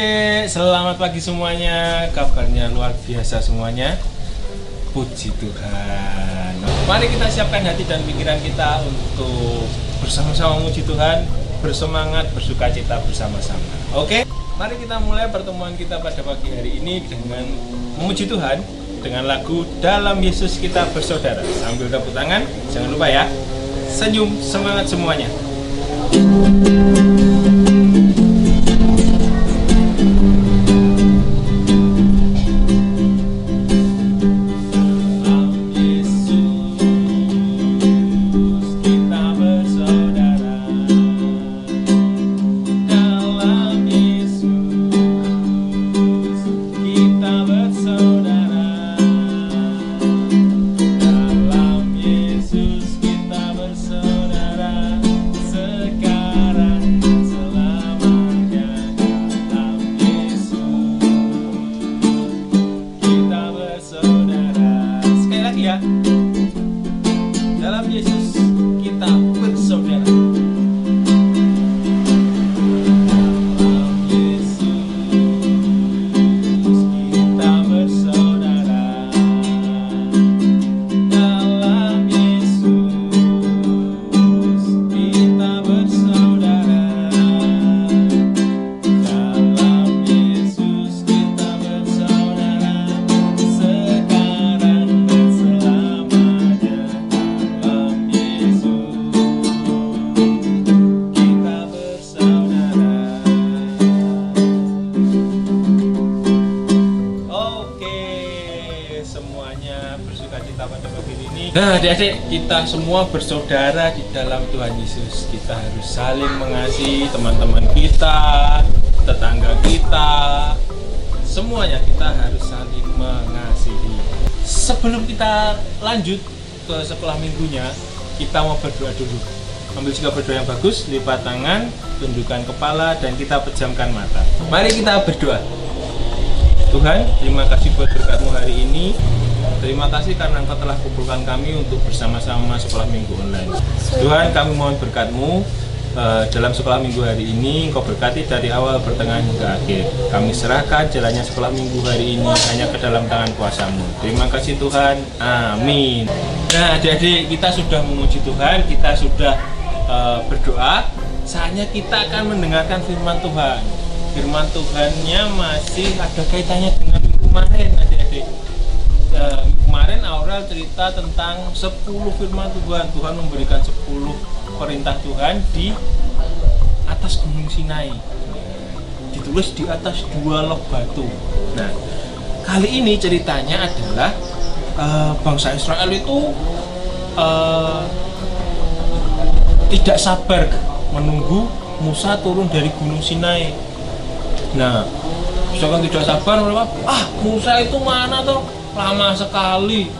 adik-adik, selamat pagi semuanya. Kabarnya luar biasa semuanya. Puji Tuhan. Mari kita siapkan hati dan pikiran kita untuk bersama-sama memuji Tuhan, bersemangat, bersukacita bersama-sama. Oke? Mari kita mulai pertemuan kita pada pagi hari ini dengan memuji Tuhan dengan lagu Dalam Yesus Kita Bersaudara. Sambil tepuk tangan, jangan lupa ya. Senyum, semangat semuanya. Dalam Yesus kita bersaudara. Nah, adik-adik, kita semua bersaudara di dalam Tuhan Yesus. Kita harus saling mengasihi teman-teman kita, tetangga kita, semuanya kita harus saling mengasihi. Sebelum kita lanjut ke sekolah minggunya, kita mau berdoa dulu. Ambil sikap berdoa yang bagus, lipat tangan, tundukkan kepala, dan kita pejamkan mata. Mari kita berdoa. Tuhan, terima kasih buat berkat-Mu hari ini. Terima kasih karena Engkau telah kumpulkan kami untuk bersama-sama sekolah minggu online. Tuhan, kami mohon berkat-Mu dalam sekolah minggu hari ini. Engkau berkati dari awal, pertengahan hingga akhir. Kami serahkan jalannya sekolah minggu hari ini hanya ke dalam tangan kuasa-Mu. Terima kasih Tuhan, amin. Nah, adik-adik, kita sudah memuji Tuhan, kita sudah berdoa. Saatnya kita akan mendengarkan firman Tuhan. Firman Tuhannya masih ada kaitannya dengan minggu kemarin, adik-adik. Kemarin Aurel cerita tentang 10 firman Tuhan. Tuhan memberikan 10 perintah Tuhan di atas Gunung Sinai, ditulis di atas 2 log batu. Nah, kali ini ceritanya adalah bangsa Israel itu tidak sabar menunggu Musa turun dari Gunung Sinai. Nah, misalkan tidak sabar, mereka, Musa itu mana toh? Lama sekali.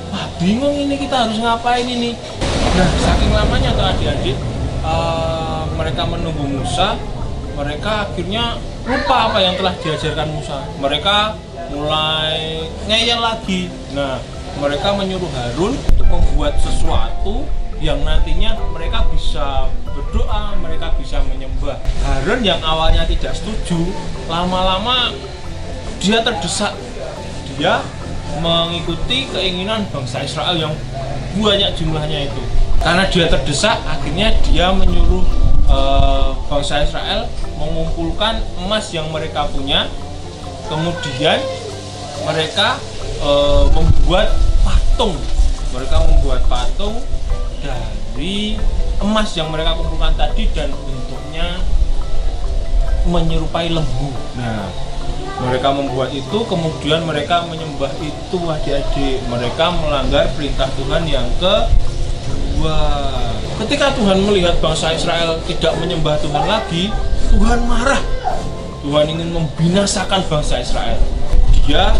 Wah, bingung ini, kita harus ngapain ini. Nah, saking lamanya tuh adik-adik, mereka menunggu Musa. Mereka akhirnya lupa apa yang telah diajarkan Musa. Mereka mulai ngeyel lagi. Nah, mereka menyuruh Harun untuk membuat sesuatu yang nantinya mereka bisa berdoa, mereka bisa menyembah. Harun yang awalnya tidak setuju, lama-lama dia terdesak. Dia mengikuti keinginan bangsa Israel yang banyak jumlahnya itu. Karena dia terdesak, akhirnya dia menyuruh bangsa Israel mengumpulkan emas yang mereka punya. Kemudian mereka membuat patung. Mereka membuat patung dari emas yang mereka kumpulkan tadi dan bentuknya menyerupai lembu. Nah, mereka membuat itu, kemudian mereka menyembah itu, adik-adik. Mereka melanggar perintah Tuhan yang kedua. Ketika Tuhan melihat bangsa Israel tidak menyembah Tuhan lagi, Tuhan marah. Tuhan ingin membinasakan bangsa Israel. Dia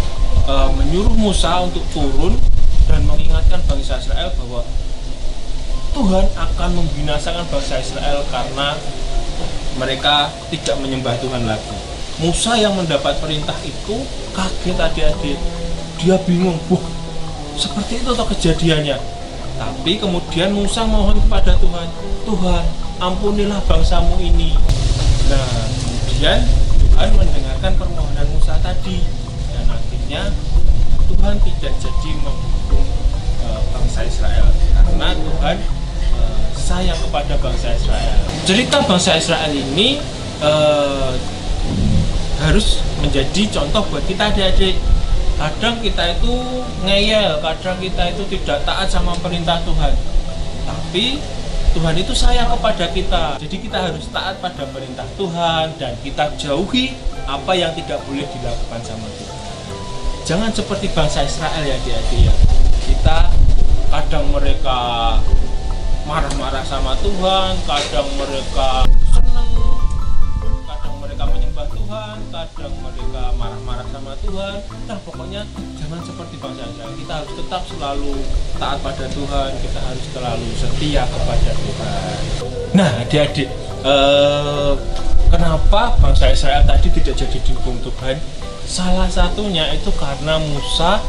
menyuruh Musa untuk turun dan mengingatkan bangsa Israel bahwa Tuhan akan membinasakan bangsa Israel karena mereka tidak menyembah Tuhan lagi. Musa yang mendapat perintah itu kaget, adik-adik. Dia bingung, seperti itu toh kejadiannya. Tapi kemudian Musa mohon kepada Tuhan, Tuhan, ampunilah bangsamu ini. Nah, kemudian Tuhan mendengar mendengarkan permohonan Musa tadi, dan akhirnya Tuhan tidak jadi menghukum bangsa Israel karena Tuhan sayang kepada bangsa Israel. Cerita bangsa Israel ini harus menjadi contoh buat kita adik-adik. Kadang kita itu ngeyel, kadang kita itu tidak taat sama perintah Tuhan, tapi Tuhan itu sayang kepada kita. Jadi kita harus taat pada perintah Tuhan dan kita jauhi apa yang tidak boleh dilakukan sama Tuhan. Jangan seperti bangsa Israel ya adik-adik ya. Kita kadang mereka marah-marah sama Tuhan, kadang mereka senang, kadang mereka menyembah Tuhan, kadang mereka marah-marah sama Tuhan. Nah pokoknya jangan seperti bangsa Israel. Kita harus tetap selalu taat pada Tuhan, kita harus selalu setia kepada Tuhan. Nah adik-adik, kenapa bangsa Israel tadi tidak jadi dihukum Tuhan? Salah satunya itu karena Musa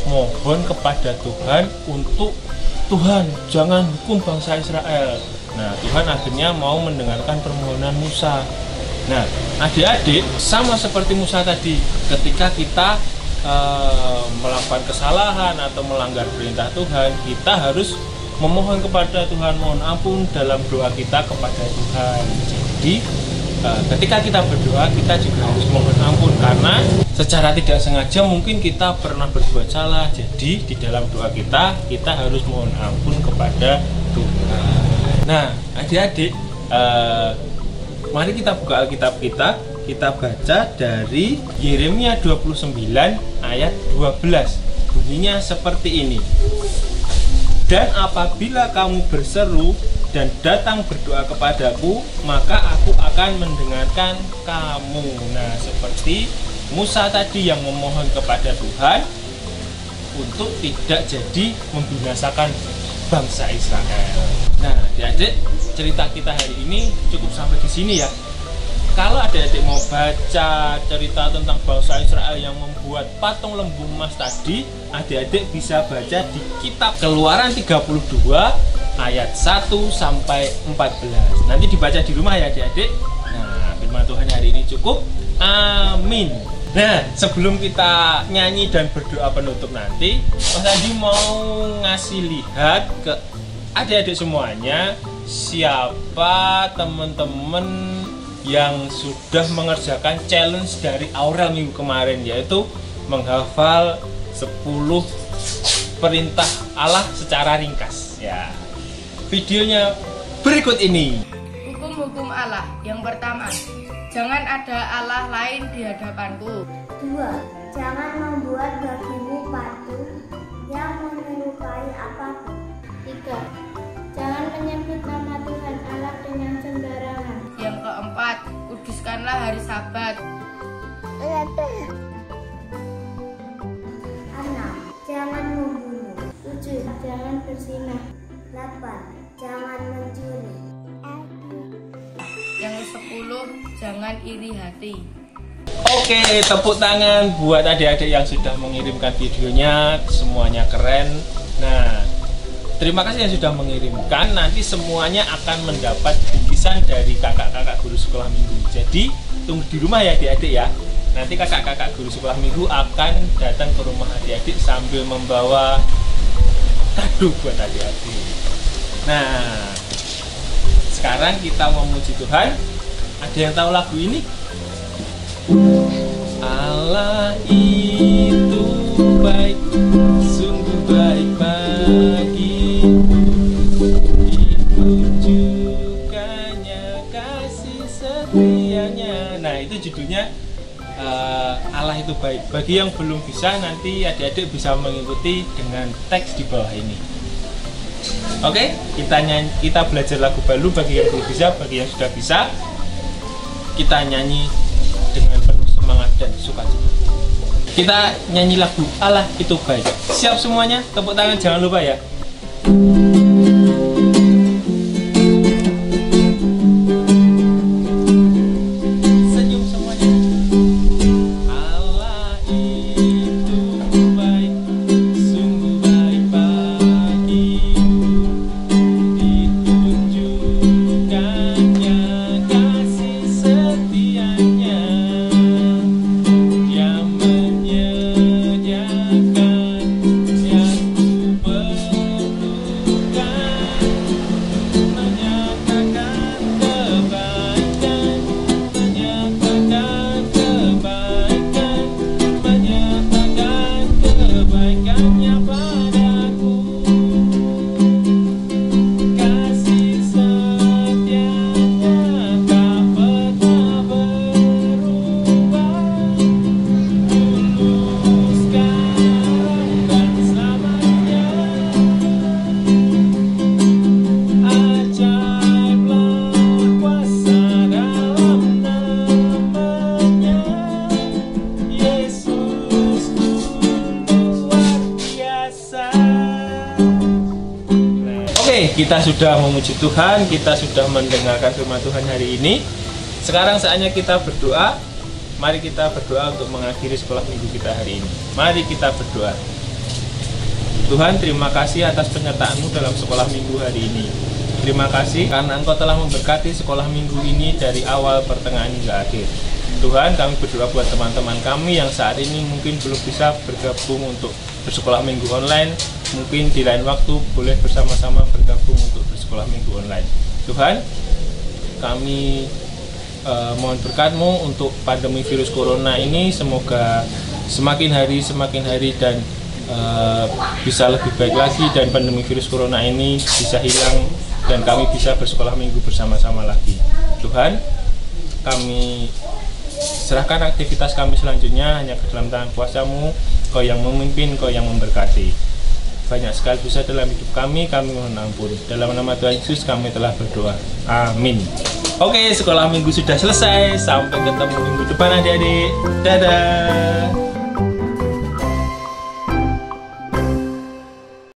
mohon kepada Tuhan untuk Tuhan jangan hukum bangsa Israel. Nah Tuhan akhirnya mau mendengarkan permohonan Musa. Nah adik-adik sama seperti Musa tadi, ketika kita melakukan kesalahan atau melanggar perintah Tuhan, kita harus memohon kepada Tuhan, mohon ampun dalam doa kita kepada Tuhan. Jadi ketika kita berdoa, kita juga harus mohon ampun karena secara tidak sengaja mungkin kita pernah berbuat salah. Jadi di dalam doa kita harus mohon ampun kepada Tuhan. Nah adik-adik, mari kita buka Alkitab kita baca dari Yeremia 29 ayat 12. Bunyinya seperti ini. Dan apabila kamu berseru dan datang berdoa kepadaku, maka aku akan mendengarkan kamu. Nah seperti Musa tadi yang memohon kepada Tuhan untuk tidak jadi membinasakan bangsa Israel. Nah adik-adik, cerita kita hari ini cukup sampai di sini ya. Kalau adik-adik mau baca cerita tentang bangsa Israel yang membuat patung lembu emas tadi, adik-adik bisa baca di kitab Keluaran 32 ayat 1 sampai 14. Nanti dibaca di rumah ya adik-adik. Nah, firman Tuhan hari ini cukup. Amin. Nah, sebelum kita nyanyi dan berdoa penutup nanti, Mas Andi mau ngasih lihat ke adik-adik semuanya siapa teman-teman yang sudah mengerjakan challenge dari Aurel minggu kemarin, yaitu menghafal 10 perintah Allah secara ringkas ya. Videonya berikut ini. Hukum-hukum Allah. Yang pertama, jangan ada Allah lain di hadapanku. 2. Jangan membuat bagimu patung yang menyerupai apapun. 3. Jangan menyebut nama Tuhan Allah dengan sembarangan. Yang keempat, kuduskanlah hari Sabat. 6. Jangan membunuh. 7. Jangan berzinah. 8. Jangan mencuri. Yang ke-10, jangan iri hati. Oke, tepuk tangan buat adik-adik yang sudah mengirimkan videonya, semuanya keren. Nah, terima kasih yang sudah mengirimkan. Nanti semuanya akan mendapat bingkisan dari kakak-kakak guru sekolah minggu. Jadi tunggu di rumah ya adik-adik ya. Nanti kakak-kakak guru sekolah minggu akan datang ke rumah adik-adik sambil membawa kado buat adik-adik. Nah, sekarang kita memuji Tuhan. Ada yang tahu lagu ini? Allah itu baik, sungguh baik bagiku, ditunjukkannya kasih setianya. Nah itu judulnya Allah itu baik. Bagi yang belum bisa, nanti adik-adik bisa mengikuti dengan teks di bawah ini. Oke, kita belajar lagu baru. Bagi yang belum bisa, bagi yang sudah bisa, kita nyanyi dengan penuh semangat dan sukacita. Kita nyanyi lagu Allah itu baik. Siap semuanya? Tepuk tangan jangan lupa ya. Senyum semuanya. Allah itu baik, sungguh baik bagiku, ditunjukkannya kasih setianya. kita sudah memuji Tuhan, kita sudah mendengarkan firman Tuhan hari ini. Sekarang saatnya kita berdoa. Mari kita berdoa untuk mengakhiri sekolah minggu kita hari ini. Mari kita berdoa. Tuhan, terima kasih atas penyertaan-Mu dalam sekolah minggu hari ini. Terima kasih karena Engkau telah memberkati sekolah minggu ini dari awal, pertengahan hingga akhir. Tuhan, kami berdoa buat teman-teman kami yang saat ini mungkin belum bisa bergabung untuk bersekolah minggu online. Mungkin di lain waktu boleh bersama-sama bergabung untuk bersekolah minggu online. Tuhan, kami mohon berkat-Mu untuk pandemi virus corona ini, semoga semakin hari dan bisa lebih baik lagi, dan pandemi virus corona ini bisa hilang dan kami bisa bersekolah minggu bersama-sama lagi. Tuhan, kami serahkan aktivitas kami selanjutnya hanya ke dalam tangan kuasa-Mu. Kau yang memimpin, Kau yang memberkati. Banyak sekali dosa dalam hidup kami mohon ampun. Dalam nama Tuhan Yesus kami telah berdoa. Amin. Oke, sekolah minggu sudah selesai. Sampai ketemu minggu depan adik-adik. Dadah.